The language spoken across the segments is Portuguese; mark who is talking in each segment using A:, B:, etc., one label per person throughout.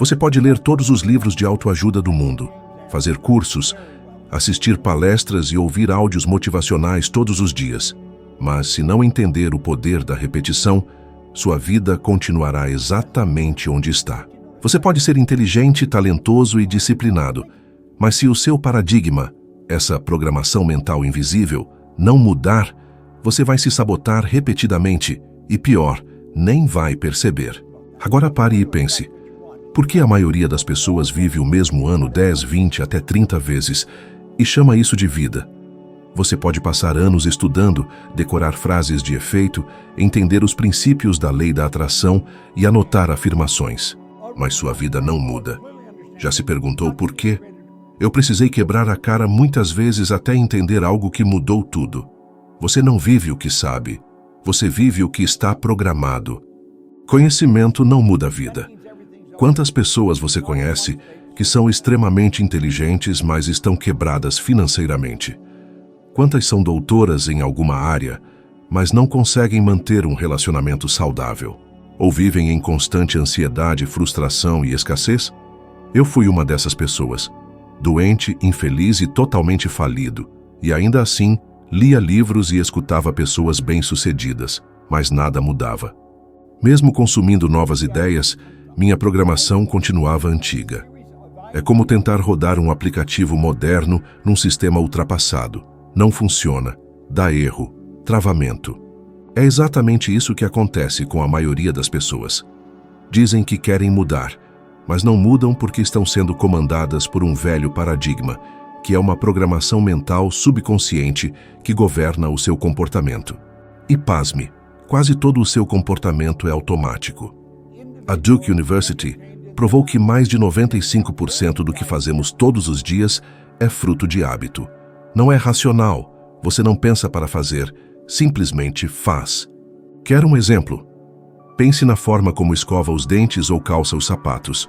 A: Você pode ler todos os livros de autoajuda do mundo, fazer cursos, assistir palestras e ouvir áudios motivacionais todos os dias. Mas se não entender o poder da repetição, sua vida continuará exatamente onde está. Você pode ser inteligente, talentoso e disciplinado, mas se o seu paradigma, essa programação mental invisível, não mudar, você vai se sabotar repetidamente e, pior, nem vai perceber. Agora pare e pense. Por que a maioria das pessoas vive o mesmo ano 10, 20 até 30 vezes e chama isso de vida? Você pode passar anos estudando, decorar frases de efeito, entender os princípios da lei da atração e anotar afirmações. Mas sua vida não muda. Já se perguntou por quê? Eu precisei quebrar a cara muitas vezes até entender algo que mudou tudo. Você não vive o que sabe. Você vive o que está programado. Conhecimento não muda a vida. Quantas pessoas você conhece que são extremamente inteligentes, mas estão quebradas financeiramente? Quantas são doutoras em alguma área, mas não conseguem manter um relacionamento saudável? Ou vivem em constante ansiedade, frustração e escassez? Eu fui uma dessas pessoas, doente, infeliz e totalmente falido, e ainda assim lia livros e escutava pessoas bem-sucedidas, mas nada mudava. Mesmo consumindo novas ideias, minha programação continuava antiga. É como tentar rodar um aplicativo moderno num sistema ultrapassado. Não funciona, dá erro, travamento. É exatamente isso que acontece com a maioria das pessoas. Dizem que querem mudar, mas não mudam porque estão sendo comandadas por um velho paradigma, que é uma programação mental subconsciente que governa o seu comportamento. E pasme, quase todo o seu comportamento é automático. A Duke University provou que mais de 95% do que fazemos todos os dias é fruto de hábito. Não é racional, você não pensa para fazer, simplesmente faz. Quer um exemplo? Pense na forma como escova os dentes ou calça os sapatos.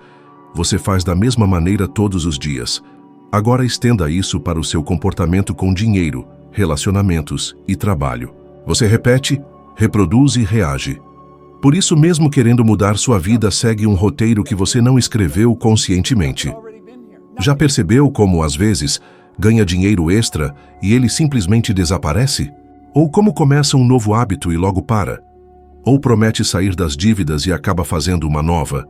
A: Você faz da mesma maneira todos os dias. Agora estenda isso para o seu comportamento com dinheiro, relacionamentos e trabalho. Você repete, reproduz e reage. Por isso, mesmo querendo mudar sua vida, segue um roteiro que você não escreveu conscientemente. Já percebeu como, às vezes, ganha dinheiro extra e ele simplesmente desaparece? Ou como começa um novo hábito e logo para? Ou promete sair das dívidas e acaba fazendo uma nova?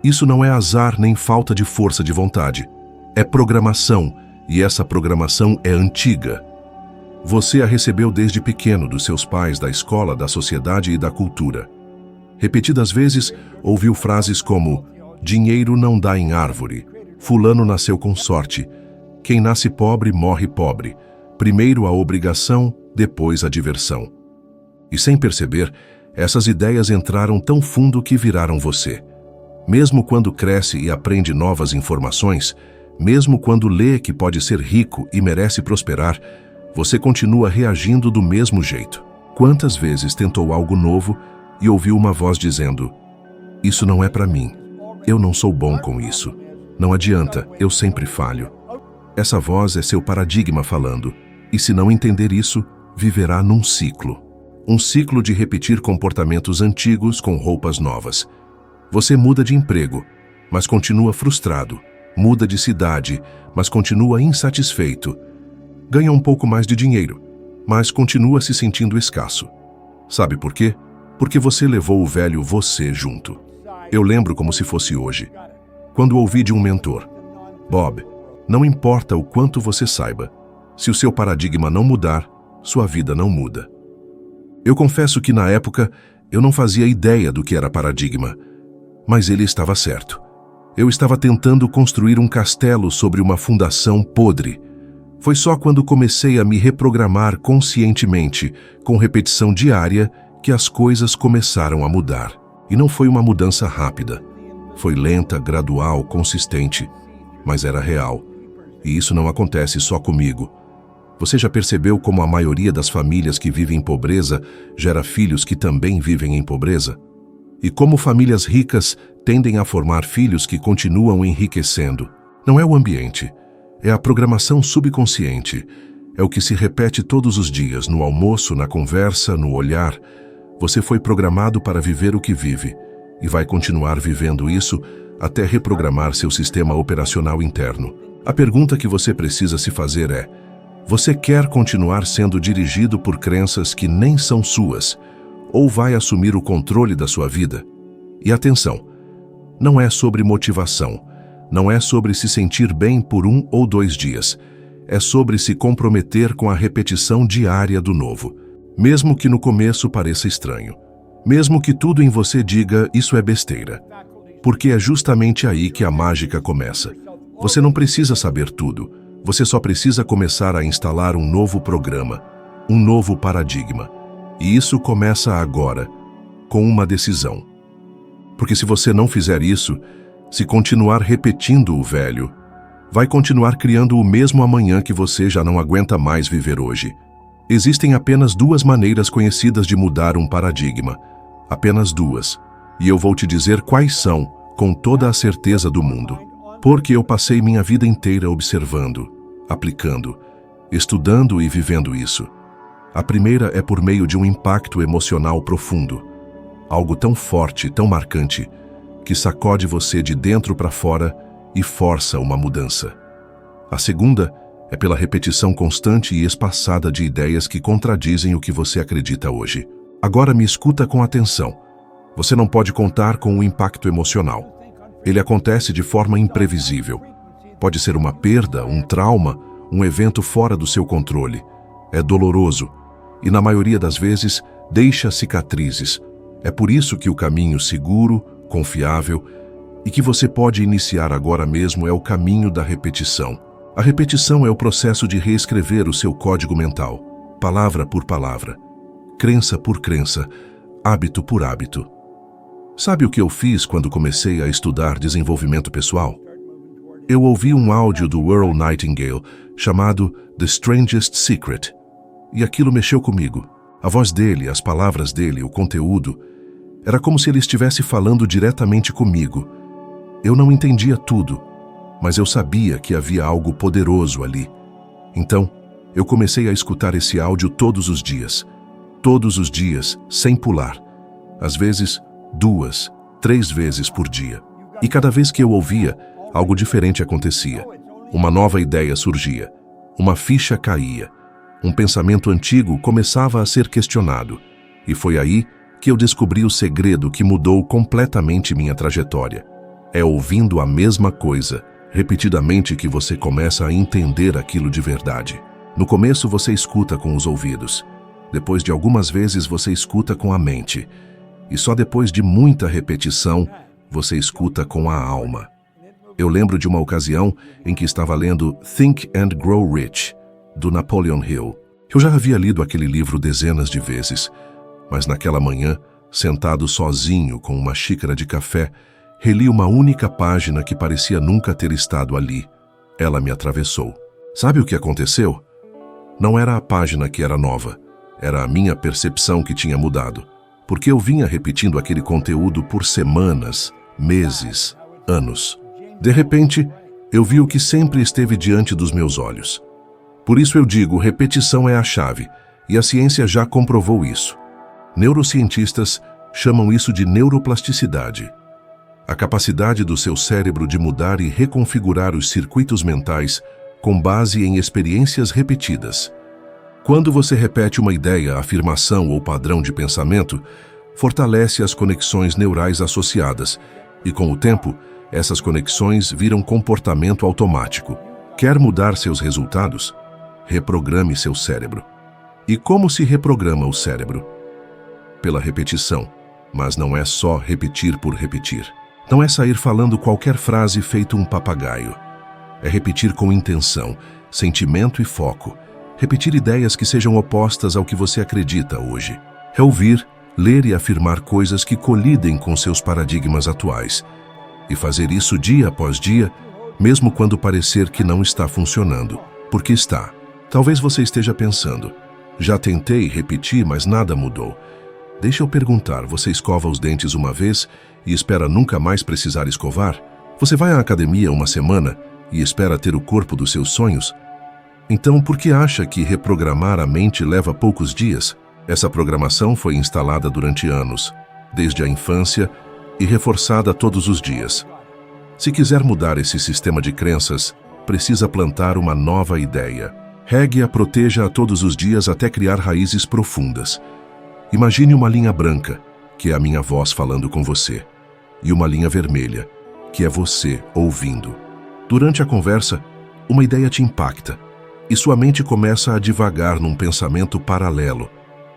A: Isso não é azar nem falta de força de vontade. É programação, e essa programação é antiga. Você a recebeu desde pequeno dos seus pais, da escola, da sociedade e da cultura. Repetidas vezes, ouviu frases como: dinheiro não dá em árvore, fulano nasceu com sorte, quem nasce pobre morre pobre, primeiro a obrigação, depois a diversão. E sem perceber, essas ideias entraram tão fundo que viraram você. Mesmo quando cresce e aprende novas informações, mesmo quando lê que pode ser rico e merece prosperar, você continua reagindo do mesmo jeito. Quantas vezes tentou algo novo e ouviu uma voz dizendo: isso não é para mim, eu não sou bom com isso, não adianta, eu sempre falho. Essa voz é seu paradigma falando, e se não entender isso, viverá num ciclo. Um ciclo de repetir comportamentos antigos com roupas novas. Você muda de emprego, mas continua frustrado. Muda de cidade, mas continua insatisfeito. Ganha um pouco mais de dinheiro, mas continua se sentindo escasso. Sabe por quê? Porque você levou o velho você junto. Eu lembro como se fosse hoje, quando ouvi de um mentor: Bob, não importa o quanto você saiba, se o seu paradigma não mudar, sua vida não muda. Eu confesso que na época eu não fazia ideia do que era paradigma, mas ele estava certo. Eu estava tentando construir um castelo sobre uma fundação podre. Foi só quando comecei a me reprogramar conscientemente, com repetição diária, que as coisas começaram a mudar. E não foi uma mudança rápida. Foi lenta, gradual, consistente, mas era real. E isso não acontece só comigo. Você já percebeu como a maioria das famílias que vivem em pobreza gera filhos que também vivem em pobreza? E como famílias ricas tendem a formar filhos que continuam enriquecendo? Não é o ambiente, é a programação subconsciente. É o que se repete todos os dias, no almoço, na conversa, no olhar. Você foi programado para viver o que vive e vai continuar vivendo isso até reprogramar seu sistema operacional interno. A pergunta que você precisa se fazer é: você quer continuar sendo dirigido por crenças que nem são suas, ou vai assumir o controle da sua vida? E atenção, não é sobre motivação, não é sobre se sentir bem por 1 ou 2 dias, é sobre se comprometer com a repetição diária do novo, mesmo que no começo pareça estranho, mesmo que tudo em você diga isso é besteira, porque é justamente aí que a mágica começa. Você não precisa saber tudo, você só precisa começar a instalar um novo programa, um novo paradigma, e isso começa agora, com uma decisão. Porque se você não fizer isso, se continuar repetindo o velho, vai continuar criando o mesmo amanhã que você já não aguenta mais viver hoje. Existem apenas 2 maneiras conhecidas de mudar um paradigma. Apenas 2. E eu vou te dizer quais são, com toda a certeza do mundo. Porque eu passei minha vida inteira observando, aplicando, estudando e vivendo isso. A primeira é por meio de um impacto emocional profundo. Algo tão forte, tão marcante, que sacode você de dentro para fora e força uma mudança. A segunda é pela repetição constante e espaçada de ideias que contradizem o que você acredita hoje. Agora me escuta com atenção. Você não pode contar com o impacto emocional. Ele acontece de forma imprevisível. Pode ser uma perda, um trauma, um evento fora do seu controle. É doloroso e, na maioria das vezes, deixa cicatrizes. É por isso que o caminho seguro, confiável e que você pode iniciar agora mesmo é o caminho da repetição. A repetição é o processo de reescrever o seu código mental, palavra por palavra, crença por crença, hábito por hábito. Sabe o que eu fiz quando comecei a estudar desenvolvimento pessoal? Eu ouvi um áudio do Earl Nightingale chamado The Strangest Secret, e aquilo mexeu comigo. A voz dele, as palavras dele, o conteúdo, era como se ele estivesse falando diretamente comigo. Eu não entendia tudo, mas eu sabia que havia algo poderoso ali. Então, eu comecei a escutar esse áudio todos os dias, sem pular. Às vezes, 2, 3 vezes por dia. E cada vez que eu ouvia, algo diferente acontecia. Uma nova ideia surgia, uma ficha caía, um pensamento antigo começava a ser questionado. E foi aí que eu descobri o segredo que mudou completamente minha trajetória. É ouvindo a mesma coisa, repetidamente, que você começa a entender aquilo de verdade. No começo você escuta com os ouvidos. Depois de algumas vezes você escuta com a mente. E só depois de muita repetição, você escuta com a alma. Eu lembro de uma ocasião em que estava lendo Think and Grow Rich, do Napoleon Hill. Eu já havia lido aquele livro dezenas de vezes, mas naquela manhã, sentado sozinho com uma xícara de café, reli uma única página que parecia nunca ter estado ali. Ela me atravessou. Sabe o que aconteceu? Não era a página que era nova, era a minha percepção que tinha mudado, porque eu vinha repetindo aquele conteúdo por semanas, meses, anos. De repente, eu vi o que sempre esteve diante dos meus olhos. Por isso eu digo, repetição é a chave, e a ciência já comprovou isso. Neurocientistas chamam isso de neuroplasticidade. A capacidade do seu cérebro de mudar e reconfigurar os circuitos mentais com base em experiências repetidas. Quando você repete uma ideia, afirmação ou padrão de pensamento, fortalece as conexões neurais associadas e, com o tempo, essas conexões viram comportamento automático. Quer mudar seus resultados? Reprograme seu cérebro. E como se reprograma o cérebro? Pela repetição, mas não é só repetir por repetir. Não é sair falando qualquer frase feito um papagaio. É repetir com intenção, sentimento e foco. Repetir ideias que sejam opostas ao que você acredita hoje. É ouvir, ler e afirmar coisas que colidem com seus paradigmas atuais. E fazer isso dia após dia, mesmo quando parecer que não está funcionando. Porque está. Talvez você esteja pensando, já tentei repetir, mas nada mudou. Deixa eu perguntar, você escova os dentes uma vez e espera nunca mais precisar escovar? Você vai à academia uma semana e espera ter o corpo dos seus sonhos? Então, por que acha que reprogramar a mente leva poucos dias? Essa programação foi instalada durante anos, desde a infância, e reforçada todos os dias. Se quiser mudar esse sistema de crenças, precisa plantar uma nova ideia. Regue-a, proteja-a todos os dias até criar raízes profundas. Imagine uma linha branca, que é a minha voz falando com você, e uma linha vermelha, que é você ouvindo. Durante a conversa, uma ideia te impacta, e sua mente começa a divagar num pensamento paralelo.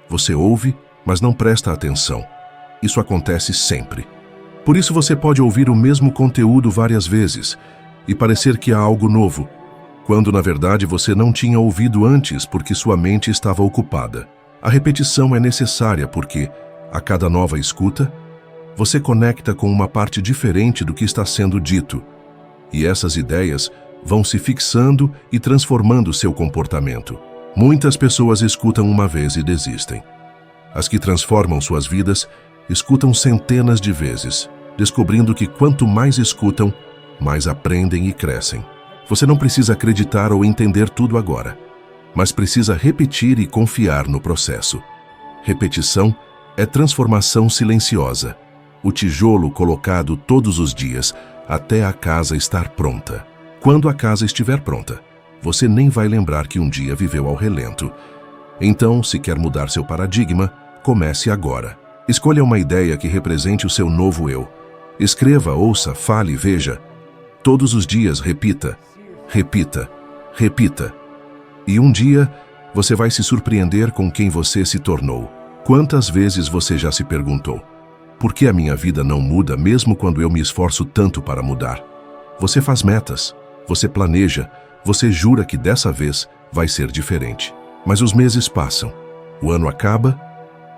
A: Você ouve, mas não presta atenção. Isso acontece sempre. Por isso você pode ouvir o mesmo conteúdo várias vezes e parecer que há algo novo, quando na verdade você não tinha ouvido antes porque sua mente estava ocupada. A repetição é necessária porque, a cada nova escuta, você conecta com uma parte diferente do que está sendo dito, e essas ideias vão se fixando e transformando seu comportamento. Muitas pessoas escutam uma vez e desistem. As que transformam suas vidas escutam centenas de vezes, descobrindo que quanto mais escutam, mais aprendem e crescem. Você não precisa acreditar ou entender tudo agora, mas precisa repetir e confiar no processo. Repetição é transformação silenciosa, o tijolo colocado todos os dias até a casa estar pronta. Quando a casa estiver pronta, você nem vai lembrar que um dia viveu ao relento. Então, se quer mudar seu paradigma, comece agora. Escolha uma ideia que represente o seu novo eu. Escreva, ouça, fale, veja. Todos os dias repita, repita, repita. E um dia, você vai se surpreender com quem você se tornou. Quantas vezes você já se perguntou: por que a minha vida não muda mesmo quando eu me esforço tanto para mudar? Você faz metas, você planeja, você jura que dessa vez vai ser diferente. Mas os meses passam, o ano acaba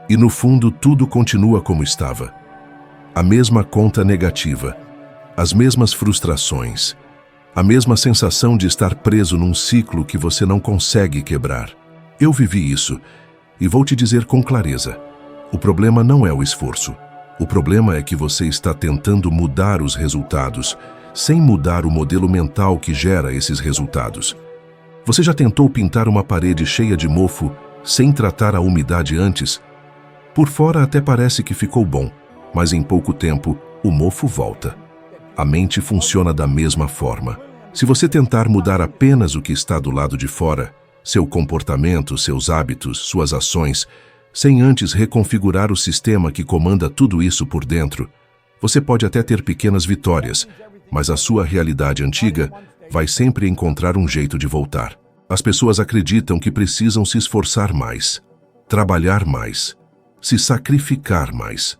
A: e no fundo tudo continua como estava. A mesma conta negativa, as mesmas frustrações, a mesma sensação de estar preso num ciclo que você não consegue quebrar. Eu vivi isso e vou te dizer com clareza: o problema não é o esforço. O problema é que você está tentando mudar os resultados, sem mudar o modelo mental que gera esses resultados. Você já tentou pintar uma parede cheia de mofo sem tratar a umidade antes? Por fora até parece que ficou bom, mas em pouco tempo o mofo volta. A mente funciona da mesma forma. Se você tentar mudar apenas o que está do lado de fora, seu comportamento, seus hábitos, suas ações, sem antes reconfigurar o sistema que comanda tudo isso por dentro, você pode até ter pequenas vitórias, mas a sua realidade antiga vai sempre encontrar um jeito de voltar. As pessoas acreditam que precisam se esforçar mais, trabalhar mais, se sacrificar mais.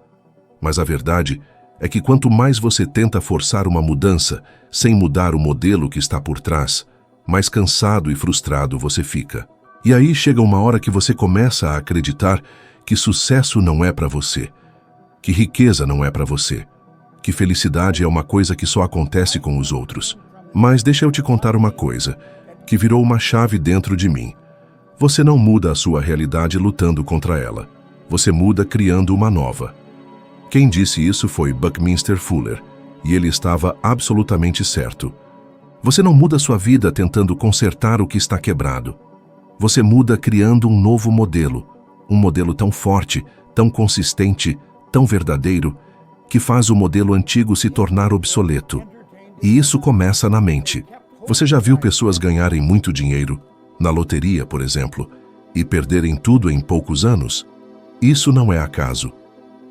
A: Mas a verdade é que quanto mais você tenta forçar uma mudança sem mudar o modelo que está por trás, mais cansado e frustrado você fica. E aí chega uma hora que você começa a acreditar que sucesso não é para você, que riqueza não é para você, que felicidade é uma coisa que só acontece com os outros. Mas deixa eu te contar uma coisa, que virou uma chave dentro de mim. Você não muda a sua realidade lutando contra ela. Você muda criando uma nova. Quem disse isso foi Buckminster Fuller, e ele estava absolutamente certo. Você não muda sua vida tentando consertar o que está quebrado. Você muda criando um novo modelo, um modelo tão forte, tão consistente, tão verdadeiro, que faz o modelo antigo se tornar obsoleto. E isso começa na mente. Você já viu pessoas ganharem muito dinheiro, na loteria, por exemplo, e perderem tudo em poucos anos? Isso não é acaso.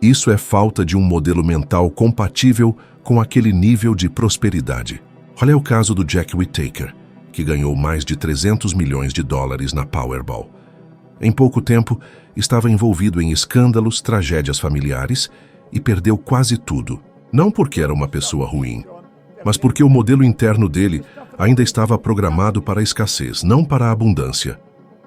A: Isso é falta de um modelo mental compatível com aquele nível de prosperidade. Olha o caso do Jack Whittaker, que ganhou mais de 300 milhões de dólares na Powerball. Em pouco tempo, estava envolvido em escândalos, tragédias familiares e perdeu quase tudo. Não porque era uma pessoa ruim, mas porque o modelo interno dele ainda estava programado para a escassez, não para a abundância.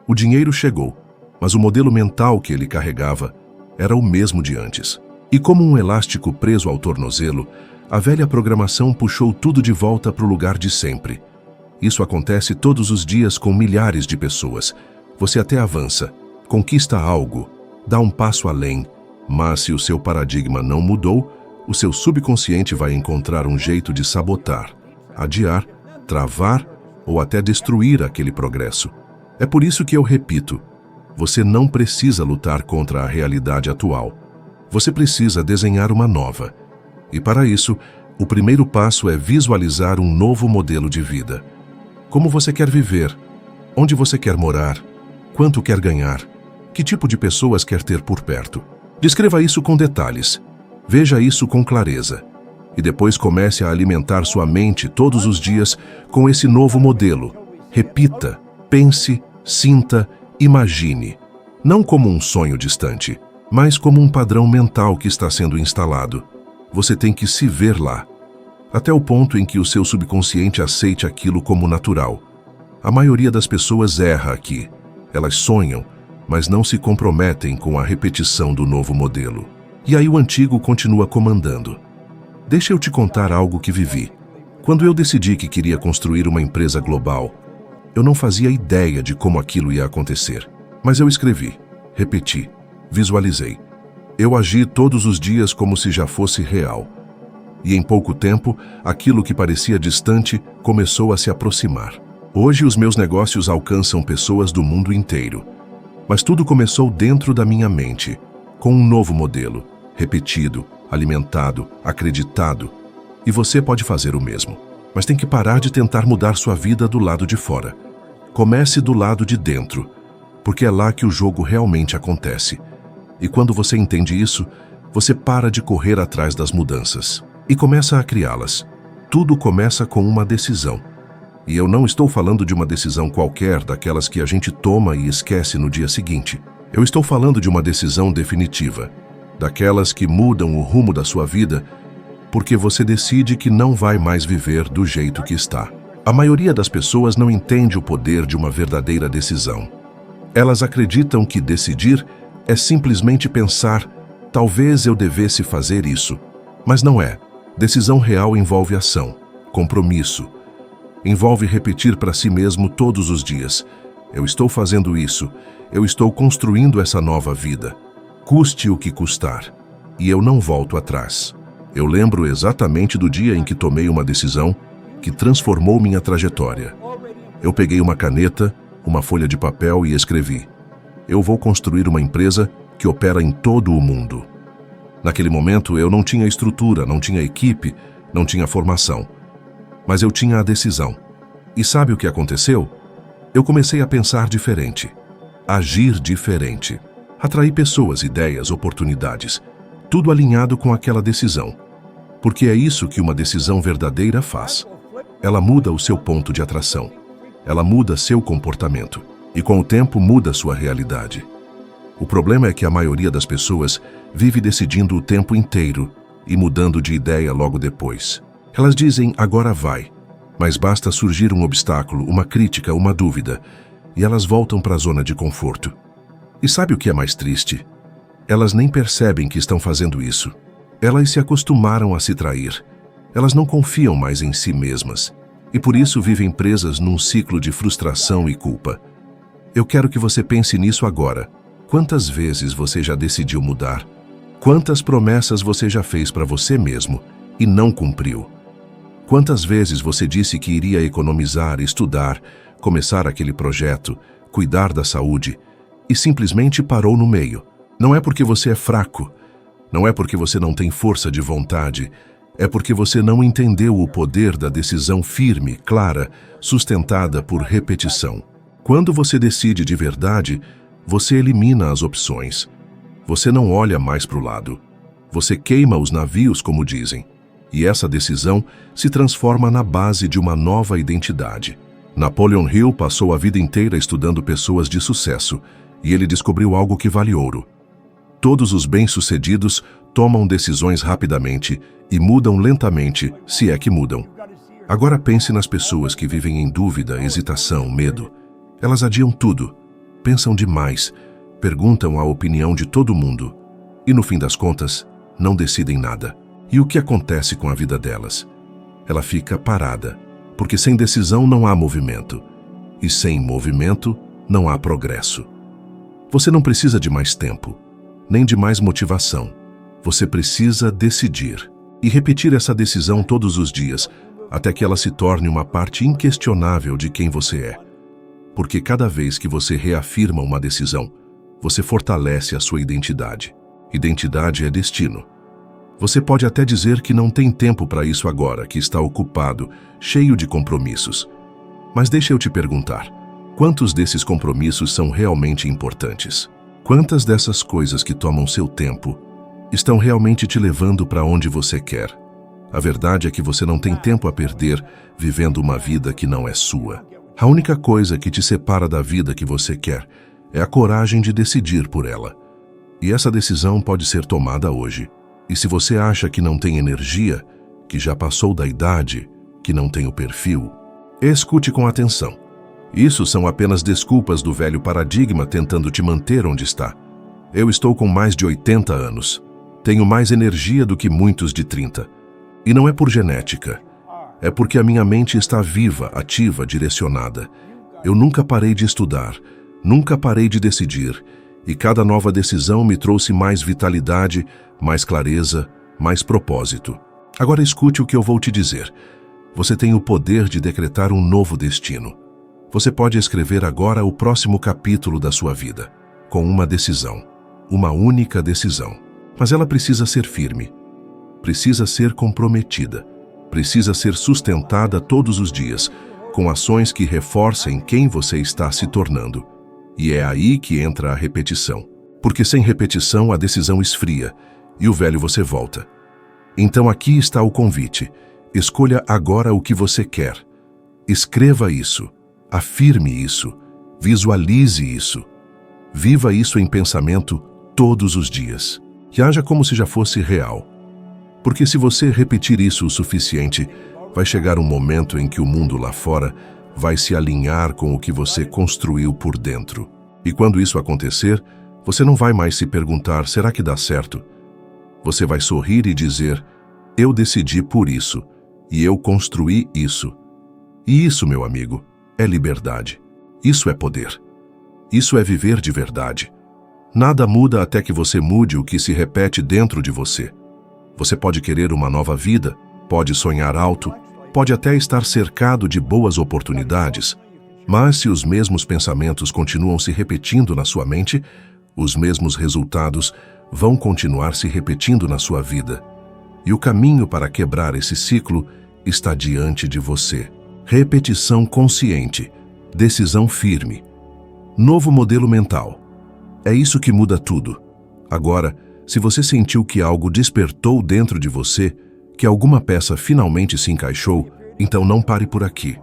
A: O dinheiro chegou, mas o modelo mental que ele carregava era o mesmo de antes. E como um elástico preso ao tornozelo, a velha programação puxou tudo de volta para o lugar de sempre. Isso acontece todos os dias com milhares de pessoas. Você até avança, conquista algo, dá um passo além, mas se o seu paradigma não mudou, o seu subconsciente vai encontrar um jeito de sabotar, adiar, travar ou até destruir aquele progresso. É por isso que eu repito, você não precisa lutar contra a realidade atual. Você precisa desenhar uma nova. E para isso, O primeiro passo é visualizar um novo modelo de vida. Como você quer viver? Onde você quer morar? Quanto quer ganhar? Que tipo de pessoas quer ter por perto? Descreva isso com detalhes. Veja isso com clareza. E depois comece a alimentar sua mente todos os dias com esse novo modelo. Repita, pense, sinta, imagine. Não como um sonho distante, mas como um padrão mental que está sendo instalado. Você tem que se ver lá, até o ponto em que o seu subconsciente aceite aquilo como natural. A maioria das pessoas erra aqui. Elas sonham, mas não se comprometem com a repetição do novo modelo. E aí o antigo continua comandando. Deixa eu te contar algo que vivi. Quando eu decidi que queria construir uma empresa global, eu não fazia ideia de como aquilo ia acontecer. Mas eu escrevi, repeti, visualizei. Eu agi todos os dias como se já fosse real. E em pouco tempo, aquilo que parecia distante começou a se aproximar. Hoje os meus negócios alcançam pessoas do mundo inteiro. Mas tudo começou dentro da minha mente, com um novo modelo, repetido, alimentado, acreditado. E você pode fazer o mesmo. Mas tem que parar de tentar mudar sua vida do lado de fora. Comece do lado de dentro, porque é lá que o jogo realmente acontece. E quando você entende isso, você para de correr atrás das mudanças e começa a criá-las. Tudo começa com uma decisão. E eu não estou falando de uma decisão qualquer, daquelas que a gente toma e esquece no dia seguinte. Eu estou falando de uma decisão definitiva, daquelas que mudam o rumo da sua vida, porque você decide que não vai mais viver do jeito que está. A maioria das pessoas não entende o poder de uma verdadeira decisão. Elas acreditam que decidir é simplesmente pensar, talvez eu devesse fazer isso. Mas não é. Decisão real envolve ação, compromisso. Envolve repetir para si mesmo todos os dias. Eu estou fazendo isso. Eu estou construindo essa nova vida. Custe o que custar. E eu não volto atrás. Eu lembro exatamente do dia em que tomei uma decisão que transformou minha trajetória. Eu peguei uma caneta, uma folha de papel e escrevi: eu vou construir uma empresa que opera em todo o mundo. Naquele momento eu não tinha estrutura, não tinha equipe, não tinha formação. Mas eu tinha a decisão. E sabe o que aconteceu? Eu comecei a pensar diferente, agir diferente. Atrair pessoas, ideias, oportunidades. Tudo alinhado com aquela decisão. Porque é isso que uma decisão verdadeira faz. Ela muda o seu ponto de atração. Ela muda seu comportamento. E com o tempo muda sua realidade. O problema é que a maioria das pessoas vive decidindo o tempo inteiro e mudando de ideia logo depois. Elas dizem, agora vai. Mas basta surgir um obstáculo, uma crítica, uma dúvida, e elas voltam para a zona de conforto. E sabe o que é mais triste? Elas nem percebem que estão fazendo isso. Elas se acostumaram a se trair. Elas não confiam mais em si mesmas. E por isso vivem presas num ciclo de frustração e culpa. Eu quero que você pense nisso agora. Quantas vezes você já decidiu mudar? Quantas promessas você já fez para você mesmo e não cumpriu? Quantas vezes você disse que iria economizar, estudar, começar aquele projeto, cuidar da saúde e simplesmente parou no meio? Não é porque você é fraco, não é porque você não tem força de vontade, é porque você não entendeu o poder da decisão firme, clara, sustentada por repetição. Quando você decide de verdade, você elimina as opções. Você não olha mais para o lado. Você queima os navios, como dizem. E essa decisão se transforma na base de uma nova identidade. Napoleon Hill passou a vida inteira estudando pessoas de sucesso, e ele descobriu algo que vale ouro. Todos os bem-sucedidos tomam decisões rapidamente e mudam lentamente, se é que mudam. Agora pense nas pessoas que vivem em dúvida, hesitação, medo. Elas adiam tudo, pensam demais, perguntam a opinião de todo mundo e, no fim das contas, não decidem nada. E o que acontece com a vida delas? Ela fica parada, porque sem decisão não há movimento, e sem movimento não há progresso. Você não precisa de mais tempo, nem de mais motivação. Você precisa decidir e repetir essa decisão todos os dias, até que ela se torne uma parte inquestionável de quem você é. Porque cada vez que você reafirma uma decisão, você fortalece a sua identidade. Identidade é destino. Você pode até dizer que não tem tempo para isso agora, que está ocupado, cheio de compromissos. Mas deixa eu te perguntar, quantos desses compromissos são realmente importantes? Quantas dessas coisas que tomam seu tempo estão realmente te levando para onde você quer? A verdade é que você não tem tempo a perder vivendo uma vida que não é sua. A única coisa que te separa da vida que você quer é a coragem de decidir por ela. E essa decisão pode ser tomada hoje. E se você acha que não tem energia, que já passou da idade, que não tem o perfil, escute com atenção. Isso são apenas desculpas do velho paradigma tentando te manter onde está. Eu estou com mais de 80 anos. Tenho mais energia do que muitos de 30. E não é por genética. É porque a minha mente está viva, ativa, direcionada. Eu nunca parei de estudar, nunca parei de decidir. E cada nova decisão me trouxe mais vitalidade, mais clareza, mais propósito. Agora escute o que eu vou te dizer. Você tem o poder de decretar um novo destino. Você pode escrever agora o próximo capítulo da sua vida, com uma decisão, uma única decisão. Mas ela precisa ser firme, precisa ser comprometida, precisa ser sustentada todos os dias, com ações que reforcem quem você está se tornando. E é aí que entra a repetição. Porque sem repetição a decisão esfria e o velho você volta. Então aqui está o convite. Escolha agora o que você quer. Escreva isso, afirme isso, visualize isso. Viva isso em pensamento todos os dias. E haja como se já fosse real. Porque se você repetir isso o suficiente, vai chegar um momento em que o mundo lá fora vai se alinhar com o que você construiu por dentro. E quando isso acontecer, você não vai mais se perguntar, será que dá certo? Você vai sorrir e dizer, eu decidi por isso, e eu construí isso. E isso, meu amigo, é liberdade. Isso é poder. Isso é viver de verdade. Nada muda até que você mude o que se repete dentro de você. Você pode querer uma nova vida, pode sonhar alto, pode até estar cercado de boas oportunidades, mas se os mesmos pensamentos continuam se repetindo na sua mente, os mesmos resultados vão continuar se repetindo na sua vida. E o caminho para quebrar esse ciclo está diante de você. Repetição consciente, decisão firme, novo modelo mental. É isso que muda tudo. Agora, se você sentiu que algo despertou dentro de você, que alguma peça finalmente se encaixou, então não pare por aqui.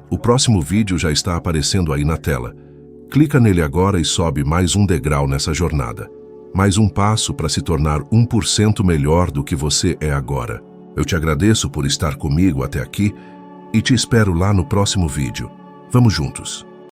A: O próximo vídeo já está aparecendo aí na tela. Clica nele agora e sobe mais um degrau nessa jornada. Mais um passo para se tornar 1% melhor do que você é agora. Eu te agradeço por estar comigo até aqui e te espero lá no próximo vídeo. Vamos juntos!